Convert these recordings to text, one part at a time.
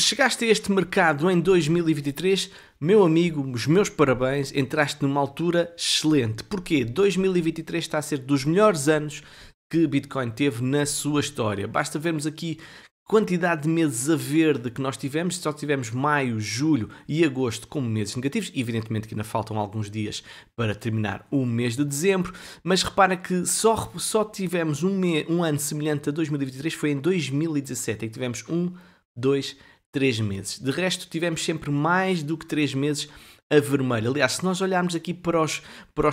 Se chegaste a este mercado em 2023, meu amigo, os meus parabéns, entraste numa altura excelente. Porquê? 2023 está a ser dos melhores anos que Bitcoin teve na sua história. Basta vermos aqui a quantidade de meses a verde que nós tivemos. Só tivemos maio, julho e agosto como meses negativos. Evidentemente que ainda faltam alguns dias para terminar o mês de dezembro. Mas repara que só tivemos um ano semelhante a 2023, foi em 2017, em que tivemos 3 meses. De resto, tivemos sempre mais do que 3 meses a vermelho. Aliás, se nós olharmos aqui para os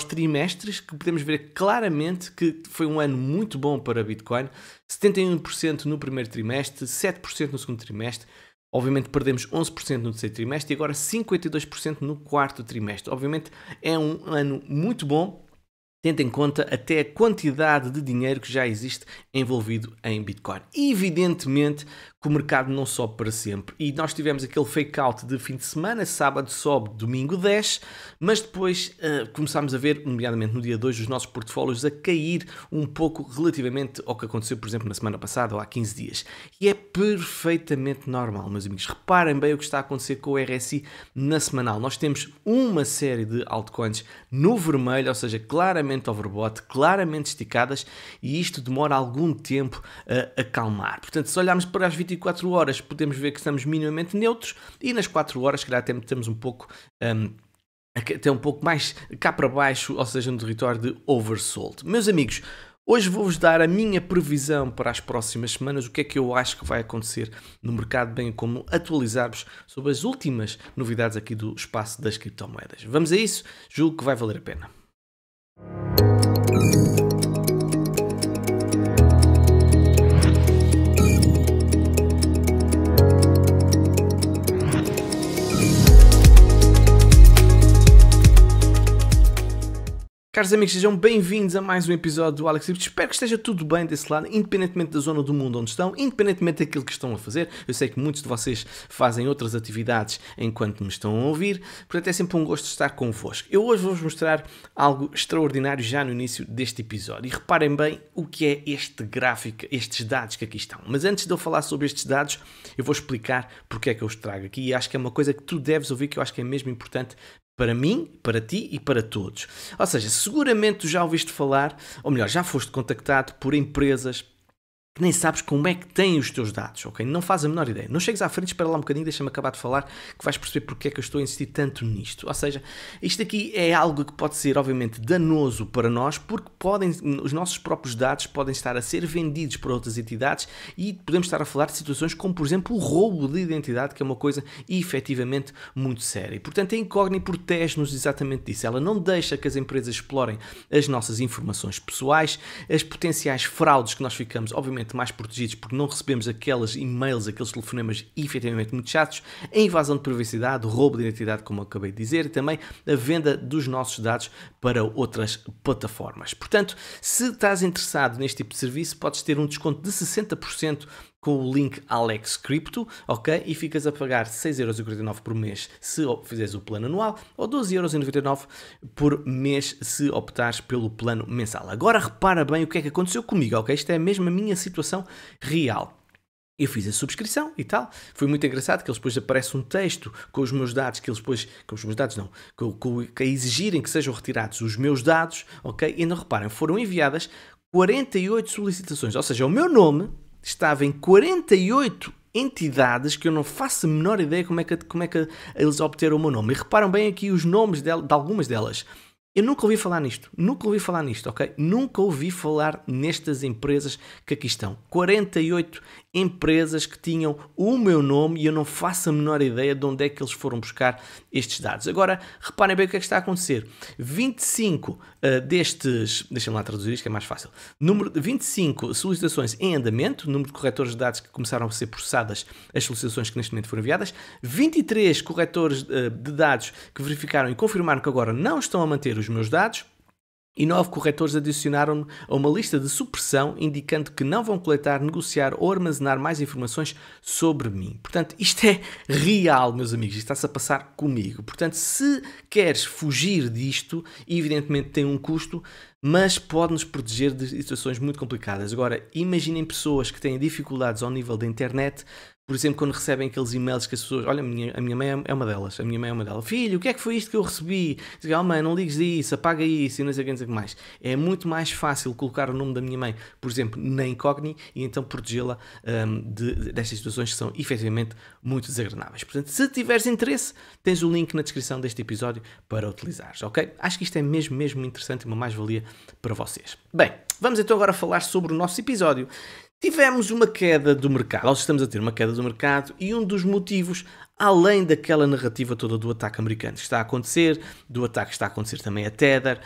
trimestres, que podemos ver claramente que foi um ano muito bom para Bitcoin. 71% no primeiro trimestre, 7% no segundo trimestre. Obviamente perdemos 11% no terceiro trimestre e agora 52% no quarto trimestre. Obviamente é um ano muito bom, tendo em conta até a quantidade de dinheiro que já existe envolvido em Bitcoin. Evidentemente que o mercado não sobe para sempre. E nós tivemos aquele fake out de fim de semana, sábado sobe, domingo desce, mas depois começámos a ver, nomeadamente no dia 2, os nossos portfólios a cair um pouco relativamente ao que aconteceu, por exemplo, na semana passada ou há 15 dias. E é perfeitamente normal, meus amigos. Reparem bem o que está a acontecer com o RSI na semanal. Nós temos uma série de altcoins no vermelho, ou seja, claramente overbought, claramente esticadas, e isto demora algum tempo a acalmar. Portanto, se olharmos para as 24 horas, podemos ver que estamos minimamente neutros, e nas 4 horas, se calhar, temos um pouco até um pouco mais cá para baixo, ou seja, no território de oversold. Meus amigos, hoje vou-vos dar a minha previsão para as próximas semanas, o que é que eu acho que vai acontecer no mercado, bem como atualizar-vos sobre as últimas novidades aqui do espaço das criptomoedas. Vamos a isso? Julgo que vai valer a pena. Caros amigos, sejam bem-vindos a mais um episódio do Alex Crypto. Espero que esteja tudo bem desse lado, independentemente da zona do mundo onde estão, independentemente daquilo que estão a fazer. Eu sei que muitos de vocês fazem outras atividades enquanto me estão a ouvir, portanto é sempre um gosto estar convosco. Eu hoje vou-vos mostrar algo extraordinário já no início deste episódio. E reparem bem o que é este gráfico, estes dados que aqui estão. Mas antes de eu falar sobre estes dados, eu vou explicar porque é que eu os trago aqui. E acho que é uma coisa que tu deves ouvir, que eu acho que é mesmo importante para mim, para ti e para todos. Ou seja, seguramente tu já ouviste falar, ou melhor, já foste contactado por empresas que nem sabes como é que têm os teus dados, ok? Não fazes a menor ideia. Não chegues à frente, espera lá um bocadinho, deixa-me acabar de falar, que vais perceber porque é que eu estou a insistir tanto nisto. Ou seja, isto aqui é algo que pode ser, obviamente, danoso para nós, porque os nossos próprios dados podem estar a ser vendidos para outras entidades e podemos estar a falar de situações como, por exemplo, o roubo de identidade, que é uma coisa efetivamente muito séria. E, portanto, a Incogni protege-nos exatamente disso. Ela não deixa que as empresas explorem as nossas informações pessoais, as potenciais fraudes que nós ficamos, obviamente, mais protegidos porque não recebemos aqueles e-mails, aqueles telefonemas efetivamente muito chatos, a invasão de privacidade, o roubo de identidade, como eu acabei de dizer, e também a venda dos nossos dados para outras plataformas. Portanto, se estás interessado neste tipo de serviço, podes ter um desconto de 60% com o link Alex Crypto, ok? E ficas a pagar 6,49€ por mês se fizeres o plano anual ou 12,99€ por mês se optares pelo plano mensal. Agora repara bem o que é que aconteceu comigo, ok? Isto é mesmo a minha situação real. Eu fiz a subscrição e tal, foi muito engraçado que eles depois aparece um texto com os meus dados, que eles depois, com os meus dados não, que a exigirem que sejam retirados os meus dados, ok? E não reparem, foram enviadas 48 solicitações, ou seja, o meu nome estava em 48 entidades que eu não faço a menor ideia como é que eles obteram o meu nome. E reparam bem aqui os nomes de algumas delas. Eu nunca ouvi falar nisto, ok? Nunca ouvi falar nestas empresas que aqui estão. 48 empresas que tinham o meu nome e eu não faço a menor ideia de onde é que eles foram buscar estes dados. Agora, reparem bem o que é que está a acontecer. 25 destes, deixem-me lá traduzir isto que é mais fácil, 25 solicitações em andamento, número de corretores de dados que começaram a ser processadas, as solicitações que neste momento foram enviadas, 23 corretores de dados que verificaram e confirmaram que agora não estão a manter os meus dados, e 9 corretores adicionaram-me a uma lista de supressão, indicando que não vão coletar, negociar ou armazenar mais informações sobre mim. Portanto, isto é real, meus amigos, isto está-se a passar comigo. Portanto, se queres fugir disto, evidentemente tem um custo, mas pode-nos proteger de situações muito complicadas. Agora, imaginem pessoas que têm dificuldades ao nível da internet, por exemplo, quando recebem aqueles e-mails que as pessoas, olha, a minha mãe é uma delas, a minha mãe é uma delas, filho, o que é que foi isto que eu recebi? Diz, oh mãe, não ligues isso, apaga isso e não sei o que mais. É muito mais fácil colocar o nome da minha mãe, por exemplo, na incógnita e então protegê-la destas situações que são efetivamente muito desagradáveis. Portanto, se tiveres interesse, tens o link na descrição deste episódio para utilizares, ok? Acho que isto é mesmo interessante e uma mais-valia para vocês. Bem, vamos então agora falar sobre o nosso episódio. Tivemos uma queda do mercado, ou estamos a ter uma queda do mercado, e um dos motivos, além daquela narrativa toda do ataque americano que está a acontecer, do ataque que está a acontecer também a Tether,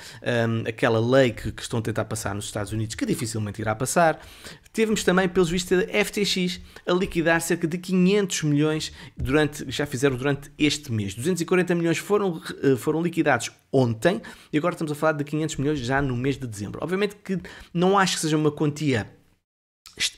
aquela lei que estão a tentar passar nos Estados Unidos, que dificilmente irá passar, tivemos também, pelos vistos, a FTX a liquidar cerca de 500 milhões, já fizeram durante este mês. 240 milhões foram liquidados ontem, e agora estamos a falar de 500 milhões já no mês de dezembro. Obviamente que não acho que seja uma quantia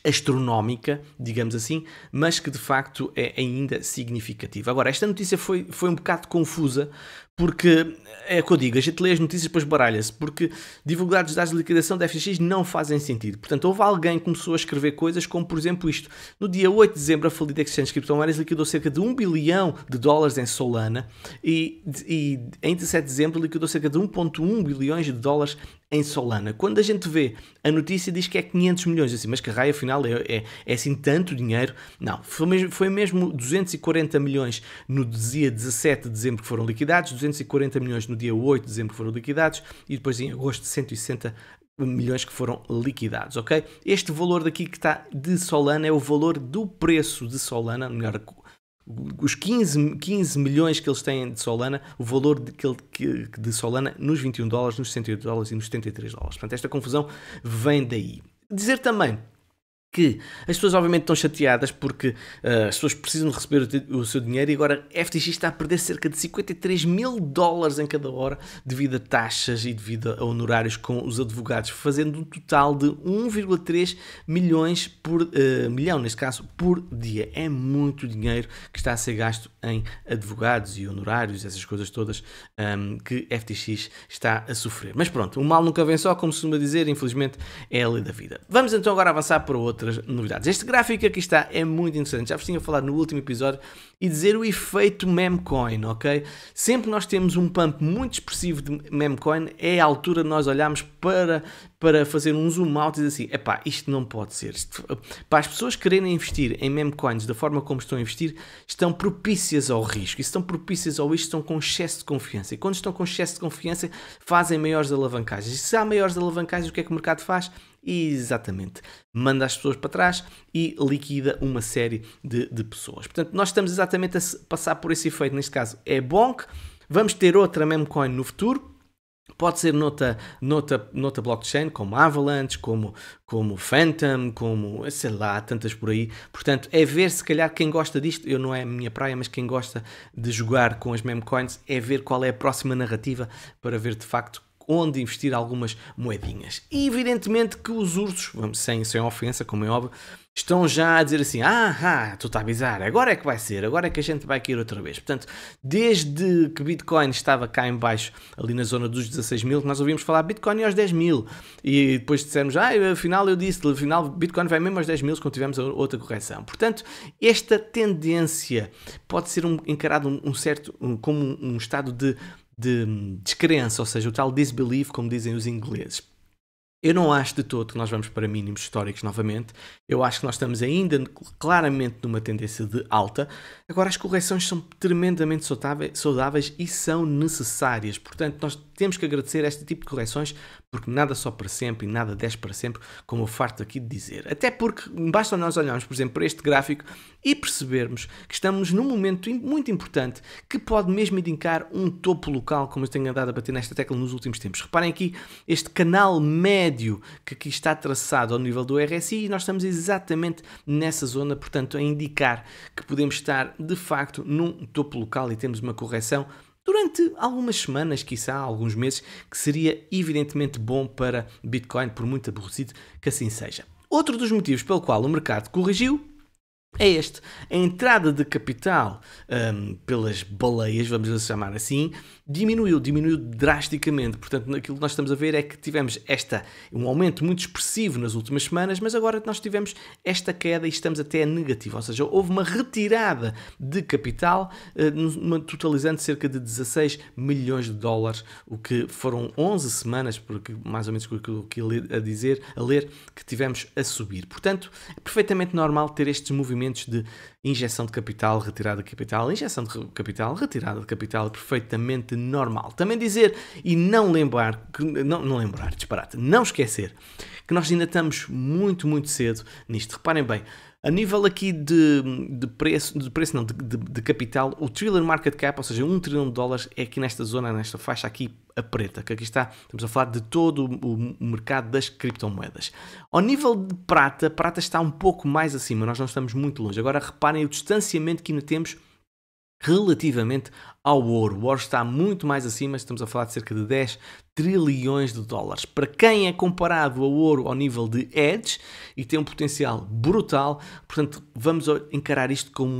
astronómica, digamos assim, mas que de facto é ainda significativa. Agora, esta notícia foi um bocado confusa, porque é o que eu digo, a gente lê as notícias e depois baralha-se, porque divulgar os dados de liquidação da FTX não fazem sentido. Portanto, houve alguém que começou a escrever coisas como, por exemplo, isto. No dia 8 de dezembro, a falida Exchange Criptomoedas liquidou cerca de $1 bilhão em Solana e em 17 de dezembro liquidou cerca de 1,1 bilhões de dólares em Solana. Quando a gente vê a notícia diz que é 500 milhões, assim, mas que raio, afinal é assim tanto dinheiro? Não, foi mesmo 240 milhões no dia 17 de dezembro que foram liquidados, 240 milhões no dia 8 de dezembro que foram liquidados e depois em agosto 160 milhões que foram liquidados, ok? Este valor daqui que está de Solana é o valor do preço de Solana, melhor, os 15 milhões que eles têm de Solana, o valor de Solana nos $21, nos $68 e nos $73. Portanto, esta confusão vem daí. Dizer também que as pessoas obviamente estão chateadas porque as pessoas precisam de receber o seu dinheiro e agora a FTX está a perder cerca de $53 mil em cada hora devido a taxas e devido a honorários com os advogados, fazendo um total de 1,3 milhões milhão, neste caso, por dia. É muito dinheiro que está a ser gasto em advogados e honorários, essas coisas todas que a FTX está a sofrer. Mas pronto, o mal nunca vem só, como se costuma dizer, infelizmente é a lei da vida. Vamos então agora avançar para outras novidades. Este gráfico que aqui está é muito interessante. Já vos tinha falado no último episódio e dizer o efeito memecoin, ok? Sempre nós temos um pump muito expressivo de memecoin, é a altura de nós olharmos para fazer um zoom out e dizer assim, epá, isto não pode ser. Para as pessoas quererem investir em memecoins da forma como estão a investir, estão propícias ao risco. E se estão propícias ao risco, estão com excesso de confiança. E quando estão com excesso de confiança, fazem maiores alavancagens. E se há maiores alavancagens, o que é que o mercado faz? Exatamente, manda as pessoas para trás e liquida uma série de pessoas. Portanto, nós estamos exatamente a passar por esse efeito. Neste caso é Bonk, vamos ter outra memecoin no futuro. Pode ser noutra blockchain, como Avalanche, como Phantom, como, sei lá, tantas por aí. Portanto, é ver se calhar quem gosta disto, eu não é a minha praia, mas quem gosta de jogar com as memecoins, é ver qual é a próxima narrativa para ver de facto onde investir algumas moedinhas. E evidentemente que os ursos, sem ofensa, como é óbvio, estão já a dizer assim, tu está a avisar, agora é que vai ser, agora é que a gente vai cair outra vez. Portanto, desde que Bitcoin estava cá em baixo, ali na zona dos 16 mil, nós ouvimos falar Bitcoin aos 10 mil, e depois dissemos, afinal Bitcoin vai mesmo aos 10 mil quando tivemos outra correção. Portanto, esta tendência pode ser encarado como um estado de descrença, ou seja, o tal disbelief, como dizem os ingleses. Eu não acho de todo que nós vamos para mínimos históricos novamente. Eu acho que nós estamos ainda claramente numa tendência de alta. Agora, as correções são tremendamente saudáveis e são necessárias. Portanto, nós temos que agradecer este tipo de correções, porque nada só para sempre e nada desce para sempre, como eu farto aqui de dizer. Até porque basta nós olharmos, por exemplo, para este gráfico e percebermos que estamos num momento muito importante que pode mesmo indicar um topo local, como eu tenho andado a bater nesta tecla nos últimos tempos. Reparem aqui este canal médio que aqui está traçado ao nível do RSI e nós estamos exatamente nessa zona, portanto, a indicar que podemos estar de facto num topo local e temos uma correção durante algumas semanas, quiçá alguns meses, que seria evidentemente bom para Bitcoin, por muito aborrecido que assim seja. Outro dos motivos pelo qual o mercado corrigiu é este. A entrada de capital pelas baleias, vamos chamar assim, diminuiu drasticamente. Portanto, aquilo que nós estamos a ver é que tivemos um aumento muito expressivo nas últimas semanas, mas agora nós tivemos esta queda e estamos até a negativo. Ou seja, houve uma retirada de capital, totalizando cerca de 16 milhões de dólares, o que foram 11 semanas, porque mais ou menos o que eu a ler, que tivemos a subir. Portanto, é perfeitamente normal ter estes movimentos de injeção de capital, retirada de capital, injeção de capital, retirada de capital, é perfeitamente normal. Também dizer e não esquecer que nós ainda estamos muito cedo nisto. Reparem bem, a nível aqui de capital, o trillion market cap, ou seja, 1 trilhão de dólares, é aqui nesta zona, nesta faixa aqui, a preta, que aqui está, estamos a falar de todo o mercado das criptomoedas. Ao nível de prata está um pouco mais acima, nós não estamos muito longe. Agora reparem o distanciamento que ainda temos relativamente ao ouro. O ouro está muito mais acima, estamos a falar de cerca de 10 trilhões de dólares. Para quem é comparado ao ouro ao nível de hedge e tem um potencial brutal, portanto, vamos encarar isto como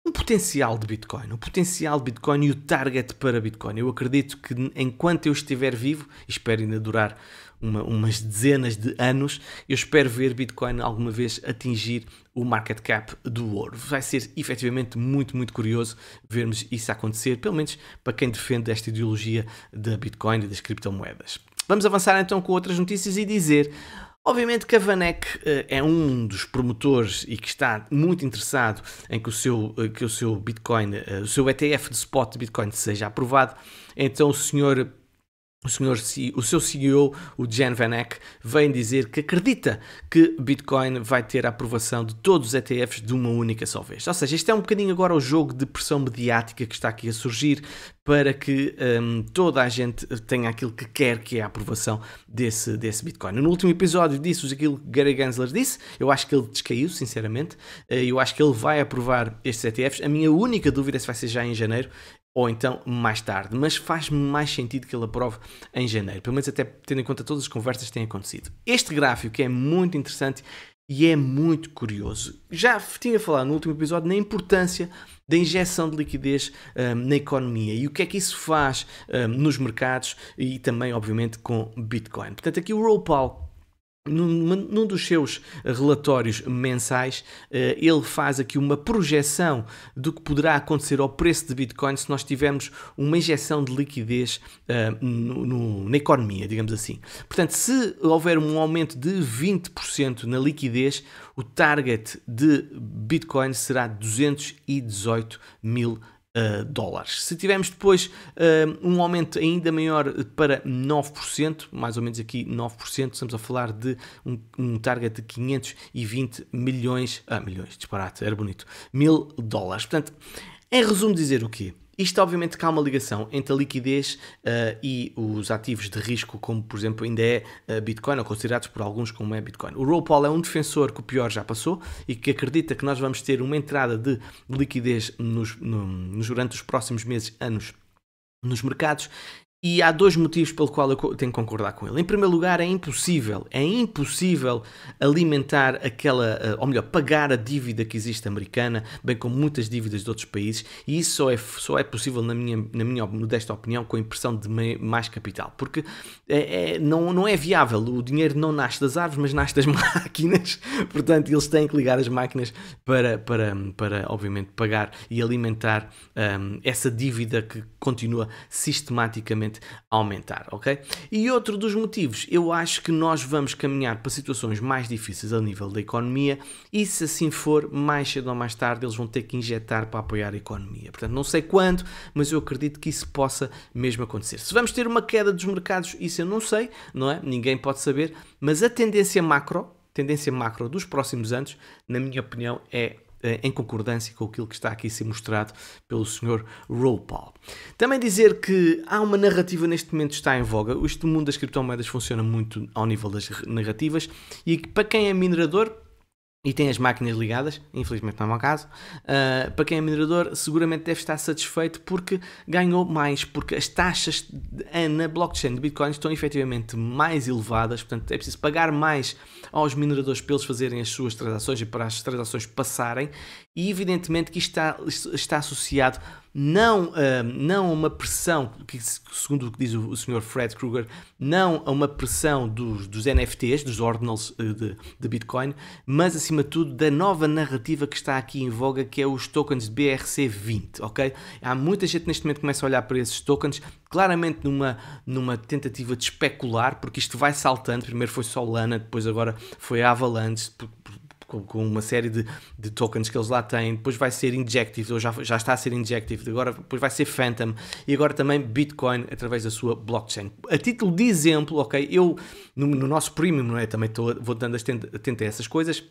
um potencial de Bitcoin. O potencial de Bitcoin e o target para Bitcoin. Eu acredito que enquanto eu estiver vivo, e espero ainda durar umas dezenas de anos, eu espero ver Bitcoin alguma vez atingir o market cap do ouro. Vai ser efetivamente muito curioso vermos isso acontecer, pelo menos para quem defende esta ideologia da Bitcoin e das criptomoedas. Vamos avançar então com outras notícias e dizer... Obviamente que a VanEck é um dos promotores e que está muito interessado em que o seu Bitcoin, o seu ETF de spot de Bitcoin seja aprovado. Então o seu CEO, o Jan VanEck, vem dizer que acredita que Bitcoin vai ter a aprovação de todos os ETFs de uma única só vez. Ou seja, este é um bocadinho agora o jogo de pressão mediática que está aqui a surgir para que toda a gente tenha aquilo que quer, que é a aprovação desse Bitcoin. No último episódio disse aquilo que Gary Gensler disse, eu acho que ele descaiu, sinceramente, eu acho que ele vai aprovar estes ETFs. A minha única dúvida é se vai ser já em janeiro, ou então mais tarde, mas faz mais sentido que ele aprove em janeiro, pelo menos até tendo em conta todas as conversas que têm acontecido. Este gráfico é muito interessante e é muito curioso. Já tinha falado no último episódio na importância da injeção de liquidez na economia e o que é que isso faz nos mercados e também, obviamente, com Bitcoin. Portanto, aqui o Raw Paul, num dos seus relatórios mensais, ele faz aqui uma projeção do que poderá acontecer ao preço de Bitcoin se nós tivermos uma injeção de liquidez na economia, digamos assim. Portanto, se houver um aumento de 20% na liquidez, o target de Bitcoin será 218 mil dólares. Se tivermos depois um aumento ainda maior para 9%, mais ou menos aqui 9%, estamos a falar de um target de 520 milhões, disparate, era bonito, mil dólares. Portanto, em resumo dizer o quê? Isto obviamente que há uma ligação entre a liquidez e os ativos de risco, como por exemplo ainda é Bitcoin, ou considerados por alguns como é Bitcoin. O Raw Paul é um defensor que o pior já passou e que acredita que nós vamos ter uma entrada de liquidez durante os próximos meses, anos, nos mercados. E há dois motivos pelo qual eu tenho que concordar com ele. Em primeiro lugar, é impossível alimentar pagar a dívida que existe americana, bem como muitas dívidas de outros países, e isso só é possível, na minha modesta opinião, com a impressão de mais capital, porque não é viável. O dinheiro não nasce das árvores, mas nasce das máquinas, portanto eles têm que ligar as máquinas para obviamente, pagar e alimentar essa dívida que continua sistematicamente a aumentar, ok? E outro dos motivos, eu acho que nós vamos caminhar para situações mais difíceis a nível da economia e se assim for, mais cedo ou mais tarde eles vão ter que injetar para apoiar a economia. Portanto, não sei quando, mas eu acredito que isso possa mesmo acontecer. Se vamos ter uma queda dos mercados, isso eu não sei, não é? Ninguém pode saber, mas a tendência macro dos próximos anos, na minha opinião, é em concordância com aquilo que está aqui a ser mostrado pelo Sr. Raw Paul. Também dizer que há uma narrativa neste momento que está em voga. Este mundo das criptomoedas funciona muito ao nível das narrativas e que para quem é minerador, e tem as máquinas ligadas, infelizmente não é o meu caso, para quem é minerador seguramente deve estar satisfeito porque ganhou mais, porque as taxas na blockchain de Bitcoin estão efetivamente mais elevadas, portanto é preciso pagar mais aos mineradores para eles fazerem as suas transações e para as transações passarem, e evidentemente que isto está associado não a uma pressão, que, segundo o que diz o Sr. Fred Krueger, não a uma pressão dos NFTs, dos ordinals de Bitcoin, mas acima de tudo da nova narrativa que está aqui em voga, que é os tokens BRC20, ok? Há muita gente neste momento que começa a olhar para esses tokens, claramente numa tentativa de especular, porque isto vai saltando, primeiro foi Solana, depois agora foi Avalanche, com uma série de tokens que eles lá têm, depois vai ser Injective, ou já está a ser Injective, agora depois vai ser Phantom, e agora também Bitcoin através da sua blockchain. A título de exemplo, ok, eu no nosso premium, não é, também vou dando atento a essas coisas,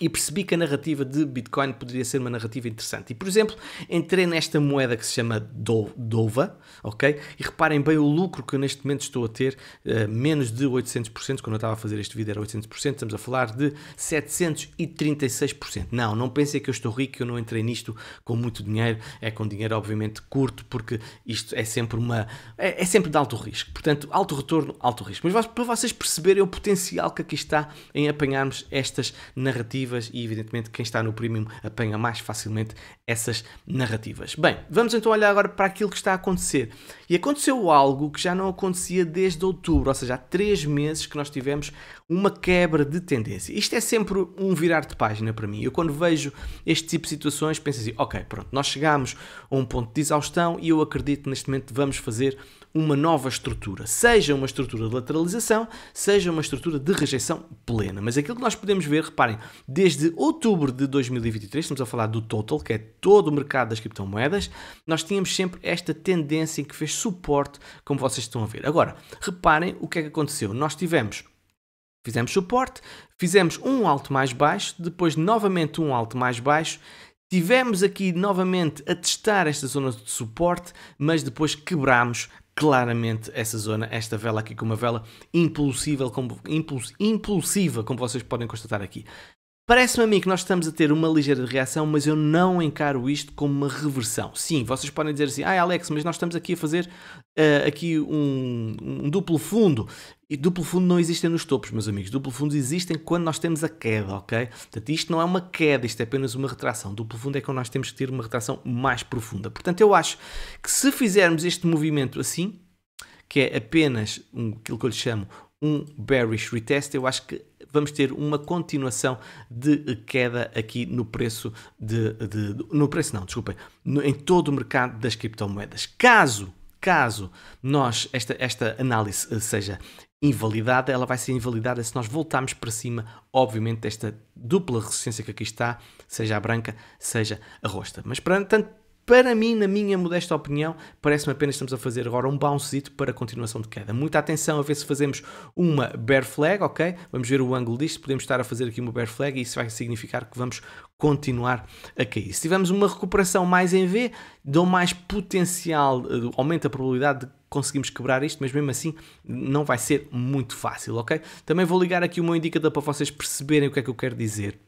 e percebi que a narrativa de Bitcoin poderia ser uma narrativa interessante. E, por exemplo, entrei nesta moeda que se chama DOVA, ok? E reparem bem o lucro que eu neste momento estou a ter, menos de 800%, quando eu estava a fazer este vídeo era 800%, estamos a falar de 736%. Não pensem que eu estou rico, que eu não entrei nisto com muito dinheiro, é com dinheiro obviamente curto, porque isto é sempre é sempre de alto risco. Portanto, alto retorno, alto risco. Mas para vocês perceberem o potencial que aqui está em apanharmos estas narrativas, e evidentemente quem está no premium apanha mais facilmente essas narrativas. Bem, vamos então olhar agora para aquilo que está a acontecer. E aconteceu algo que já não acontecia desde outubro, ou seja, há 3 meses que nós tivemos uma quebra de tendência. Isto é sempre um virar de página para mim. Eu quando vejo este tipo de situações penso assim, ok, pronto, nós chegamos a um ponto de exaustão e eu acredito que neste momento vamos fazer uma nova estrutura, seja uma estrutura de lateralização, seja uma estrutura de rejeição plena. Mas aquilo que nós podemos ver, reparem, desde outubro de 2023, estamos a falar do total, que é todo o mercado das criptomoedas, nós tínhamos sempre esta tendência em que fez suporte, como vocês estão a ver. Agora, reparem o que é que aconteceu. Nós fizemos suporte, fizemos um alto mais baixo, depois novamente um alto mais baixo, tivemos aqui novamente a testar esta zona de suporte, mas depois quebramos claramente essa zona, esta vela aqui com uma vela impulsiva, como vocês podem constatar aqui. Parece-me a mim que nós estamos a ter uma ligeira reação, mas eu não encaro isto como uma reversão. Sim, vocês podem dizer assim, Alex, mas nós estamos aqui a fazer aqui um duplo fundo. E duplo fundo não existem nos topos, meus amigos. Duplo fundo existem quando nós temos a queda, ok? Portanto, isto não é uma queda, isto é apenas uma retração. Duplo fundo é quando nós temos que ter uma retração mais profunda. Portanto, eu acho que se fizermos este movimento assim, que é apenas aquilo que eu lhe chamo um bearish retest, eu acho que vamos ter uma continuação de queda aqui no preço em todo o mercado das criptomoedas. Caso esta análise seja invalidada, ela vai ser invalidada se nós voltarmos para cima, obviamente, desta dupla resistência que aqui está, seja a branca, seja a roxa. Mas, para mim, na minha modesta opinião, parece-me apenas que estamos a fazer agora um bouncezito para a continuação de queda. Muita atenção a ver se fazemos uma bear flag, ok? Vamos ver o ângulo disto, podemos estar a fazer aqui uma bear flag e isso vai significar que vamos continuar a cair. Se tivermos uma recuperação mais em V, dão mais potencial, aumenta a probabilidade de conseguimos quebrar isto, mas mesmo assim não vai ser muito fácil, ok? Também vou ligar aqui o meu indicador para vocês perceberem o que é que eu quero dizer.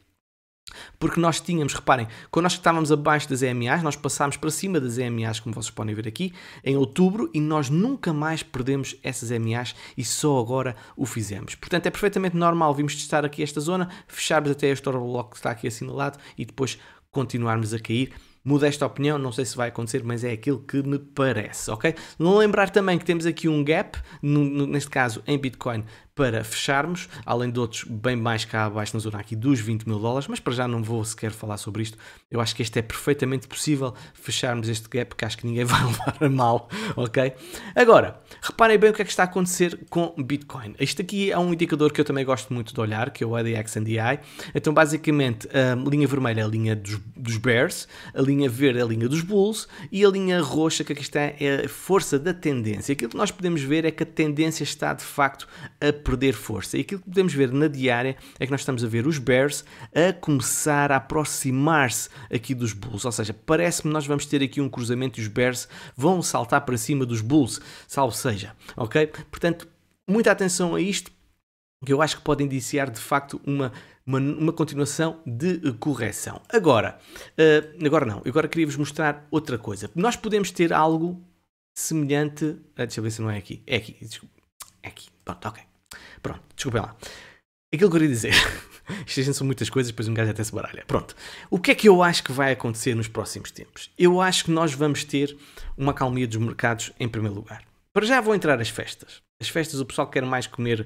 Porque nós tínhamos, reparem, quando nós estávamos abaixo das EMAs, nós passámos para cima das EMAs, como vocês podem ver aqui, em outubro, e nós nunca mais perdemos essas EMAs e só agora o fizemos. Portanto, é perfeitamente normal virmos testar aqui esta zona, fecharmos até este order block que está aqui assinalado e depois continuarmos a cair. Modesta opinião, não sei se vai acontecer, mas é aquilo que me parece, ok? Não lembrar também que temos aqui um gap, neste caso em Bitcoin, para fecharmos, além de outros bem mais cá abaixo na zona aqui dos 20 mil dólares, mas para já não vou sequer falar sobre isto. Eu acho que este é perfeitamente possível fecharmos este gap, porque acho que ninguém vai levar a mal, ok? Agora, reparem bem o que é que está a acontecer com Bitcoin. Este aqui é um indicador que eu também gosto muito de olhar, que é o ADX&DI. Então, basicamente, a linha vermelha é a linha dos bears, a linha verde é a linha dos bulls e a linha roxa que aqui está é a força da tendência. Aquilo que nós podemos ver é que a tendência está, de facto, a perder força. E aquilo que podemos ver na diária é que nós estamos a ver os bears a começar a aproximar-se aqui dos bulls, ou seja, parece-me que nós vamos ter aqui um cruzamento e os bears vão saltar para cima dos bulls, salvo seja, ok? Portanto, muita atenção a isto. que eu acho que pode indiciar de facto uma continuação de correção. Agora queria-vos mostrar outra coisa. Nós podemos ter algo semelhante. Deixa eu ver se não é aqui. É aqui, desculpa. É aqui. Pronto, ok. Pronto, desculpem lá. Aquilo que eu queria dizer. Isto são muitas coisas, depois um gajo até se baralha. Pronto. O que é que eu acho que vai acontecer nos próximos tempos? Eu acho que nós vamos ter uma acalmia dos mercados em primeiro lugar. Para já vão entrar as festas. As festas o pessoal quer mais comer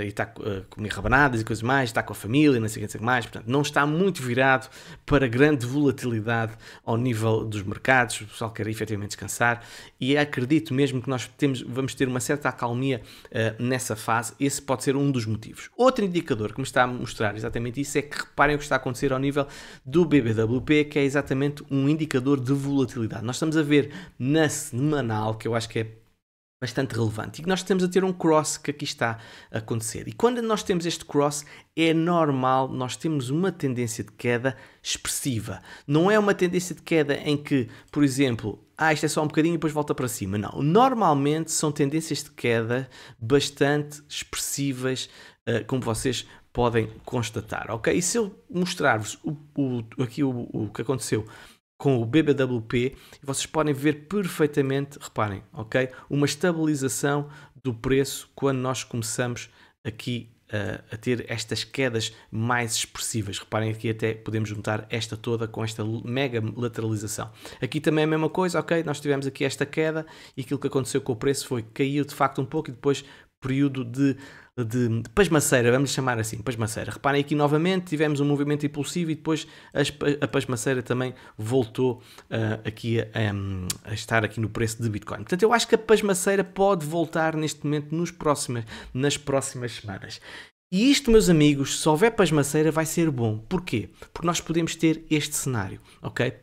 e está a comer rabanadas e coisas mais, está com a família, não sei o que mais. Portanto, não está muito virado para grande volatilidade ao nível dos mercados. O pessoal quer efetivamente descansar e acredito mesmo que nós vamos ter uma certa acalmia nessa fase. Esse pode ser um dos motivos. Outro indicador que me está a mostrar exatamente isso é que reparem o que está a acontecer ao nível do BBWP, que é exatamente um indicador de volatilidade. Nós estamos a ver na semanal, que eu acho que é bastante relevante, e que nós estamos a ter um cross que aqui está a acontecer. E quando nós temos este cross, é normal nós temos uma tendência de queda expressiva. Não é uma tendência de queda em que, por exemplo, isto é só um bocadinho e depois volta para cima. Não. Normalmente são tendências de queda bastante expressivas, como vocês podem constatar, ok? E se eu mostrar-vos aqui o que aconteceu com o BBWP, vocês podem ver perfeitamente, reparem, ok? Uma estabilização do preço quando nós começamos aqui a ter estas quedas mais expressivas. Reparem aqui até podemos juntar esta toda com esta mega lateralização. Aqui também é a mesma coisa, ok? Nós tivemos aqui esta queda e aquilo que aconteceu com o preço foi que caiu de facto um pouco e depois período de pasmaceira, vamos chamar assim, pasmaceira. Reparem aqui novamente, tivemos um movimento impulsivo e depois a pasmaceira também voltou aqui a estar aqui no preço de Bitcoin. Portanto, eu acho que a pasmaceira pode voltar neste momento nas próximas semanas. E isto, meus amigos, se houver pasmaceira vai ser bom. Porquê? Porque nós podemos ter este cenário, ok?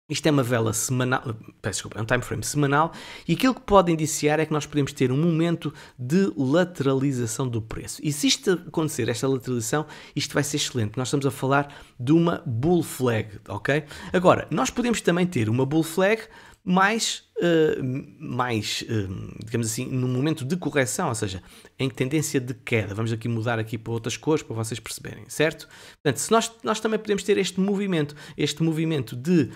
Isto é uma vela semanal, é um time frame semanal, e aquilo que pode indiciar é que nós podemos ter um momento de lateralização do preço. E se isto acontecer, esta lateralização, isto vai ser excelente. Nós estamos a falar de uma bull flag, ok? Agora, nós podemos também ter uma bull flag digamos assim, num momento de correção, ou seja, em tendência de queda. Vamos aqui mudar aqui para outras cores para vocês perceberem, certo? Portanto, se nós também podemos ter este movimento de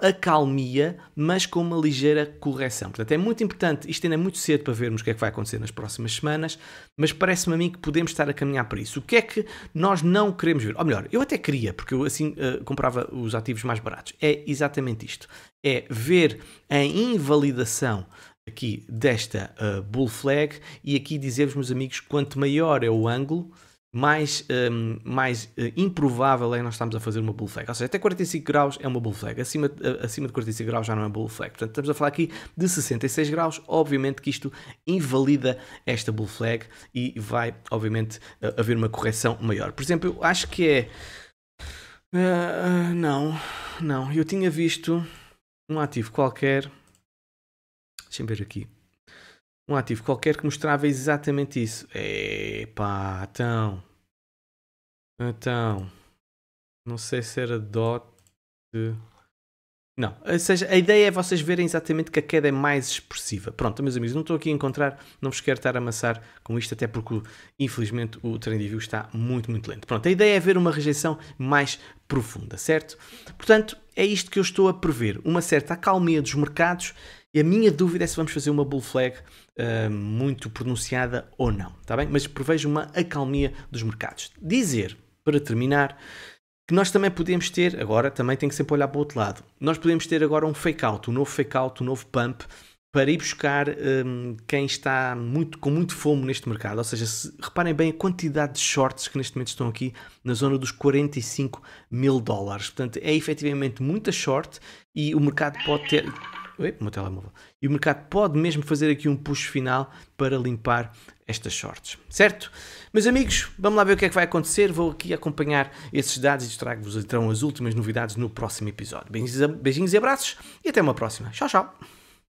acalmia, mas com uma ligeira correção. Portanto, é muito importante, isto ainda é muito cedo para vermos o que é que vai acontecer nas próximas semanas, mas parece-me a mim que podemos estar a caminhar para isso. O que é que nós não queremos ver? Ou melhor, eu até queria, porque eu assim comprava os ativos mais baratos. É exatamente isto. É ver a invalidação aqui desta bull flag e aqui dizer-vos, meus amigos, quanto maior é o ângulo, mais improvável é nós estarmos a fazer uma bull flag. Ou seja, até 45 graus é uma bull flag. Acima de 45 graus já não é bull flag. Portanto, estamos a falar aqui de 66 graus. Obviamente que isto invalida esta bull flag e vai, obviamente, haver uma correção maior. Por exemplo, eu acho que é... Não. Eu tinha visto um ativo qualquer... Deixa-me ver aqui. Um ativo qualquer que mostrava exatamente isso. Epá, então, não sei se era DOT. Não, ou seja, a ideia é vocês verem exatamente que a queda é mais expressiva. Pronto, meus amigos, não estou aqui a encontrar, não vos quero estar a amassar com isto, até porque, infelizmente, o TradingView está muito, muito lento. Pronto, a ideia é ver uma rejeição mais profunda, certo? Portanto, é isto que eu estou a prever, uma certa acalmia dos mercados, e a minha dúvida é se vamos fazer uma bull flag muito pronunciada ou não, tá bem? Mas prevejo uma acalmia dos mercados. Dizer, para terminar, que nós também podemos ter, agora também tem que sempre olhar para o outro lado, nós podemos ter agora um fake out, um novo pump, para ir buscar quem está com muito fomo neste mercado. Ou seja, reparem bem a quantidade de shorts que neste momento estão aqui na zona dos 45 mil dólares. Portanto, é efetivamente muita short e o mercado pode ter... Oi, meu telemóvel. E o mercado pode mesmo fazer aqui um push final para limpar estas shorts, certo? Meus amigos, vamos lá ver o que é que vai acontecer. Vou aqui acompanhar esses dados e trago-vos então as últimas novidades no próximo episódio. Beijinhos e abraços e até uma próxima. Tchau, tchau.